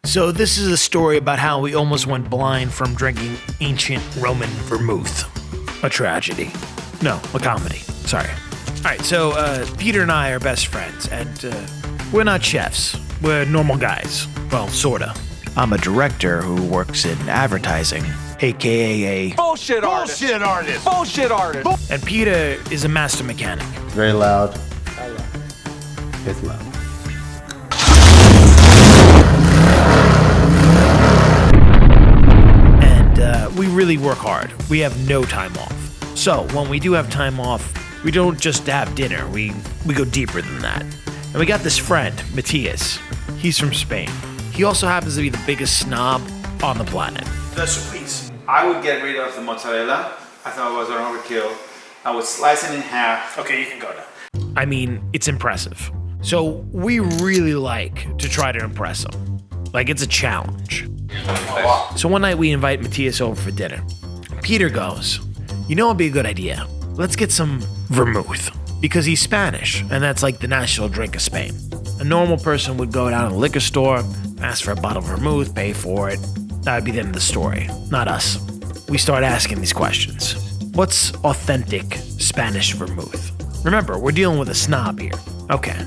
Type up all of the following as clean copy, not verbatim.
So this is a story about how we almost went blind from drinking ancient Roman vermouth. A tragedy. No, a comedy. Sorry. All right, so Peter and I are best friends, and we're not chefs. We're normal guys. Well, sorta. I'm a director who works in advertising, aka a bullshit artist. Bullshit artist. Bullshit artist. And Peter is a master mechanic. Very loud. It's loud. And we really work hard. We have no time off. So when we do have time off, we don't just have dinner. We go deeper than that. And we got this friend, Matthias. He's from Spain. He also happens to be the biggest snob on the planet. So please, I would get rid of the mozzarella. I thought it was an overkill. I would slice it in half. Okay, you can go now. I mean, it's impressive. So we really like to try to impress him. Like, it's a challenge. So one night we invite Matthias over for dinner. Peter goes, you know what'd be a good idea? Let's get some vermouth. Because he's Spanish, and that's like the national drink of Spain. A normal person would go down to the liquor store, ask for a bottle of vermouth, pay for it. That would be the end of the story, not us. We start asking these questions. What's authentic Spanish vermouth? Remember, we're dealing with a snob here. Okay,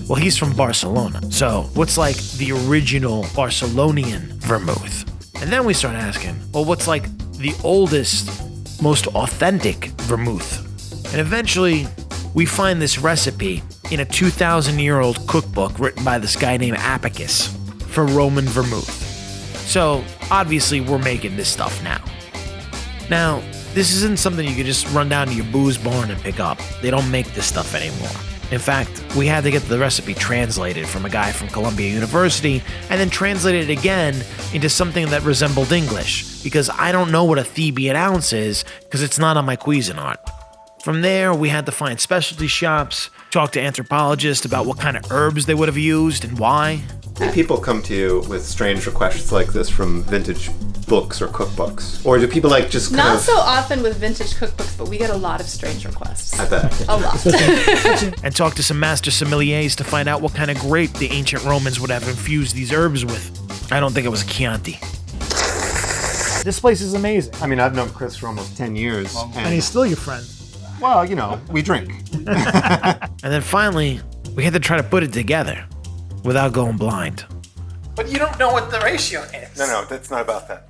well, he's from Barcelona, so what's like the original Barcelonian vermouth? And then we start asking, well, what's like the oldest, most authentic vermouth? And eventually, we find this recipe in a 2,000-year-old cookbook written by this guy named Apicius for Roman vermouth. So, obviously, we're making this stuff now. Now, this isn't something you can just run down to your booze barn and pick up. They don't make this stuff anymore. In fact, we had to get the recipe translated from a guy from Columbia University and then translated it again into something that resembled English, because I don't know what a Theban ounce is because it's not on my Cuisinart. From there, we had to find specialty shops, talk to anthropologists about what kind of herbs they would have used and why. Do people come to you with strange requests like this from vintage books or cookbooks? Or do people like just kind Not of... so often with vintage cookbooks, but we get a lot of strange requests. I bet. A lot. And talk to some master sommeliers to find out what kind of grape the ancient Romans would have infused these herbs with. I don't think it was a Chianti. This place is amazing. I mean, I've known Chris for almost 10 years. And he's still your friend. Well, you know, we drink. And then finally, we had to try to put it together without going blind. But you don't know what the ratio is. No, that's not about that.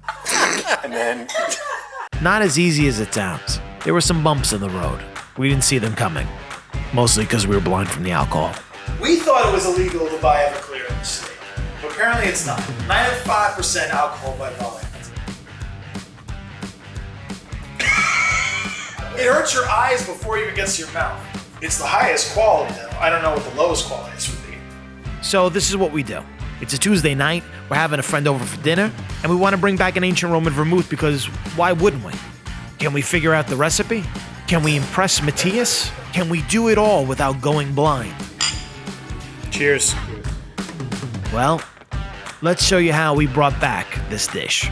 And then... Not as easy as it sounds. There were some bumps in the road. We didn't see them coming. Mostly because we were blind from the alcohol. We thought it was illegal to buy Everclear in the state, but apparently it's not. 95% alcohol by volume. It hurts your eyes before it even gets to your mouth. It's the highest quality, though. I don't know what the lowest quality would be. So this is what we do. It's a Tuesday night, we're having a friend over for dinner, and we want to bring back an ancient Roman vermouth because why wouldn't we? Can we figure out the recipe? Can we impress Matthias? Can we do it all without going blind? Cheers. Well, let's show you how we brought back this dish.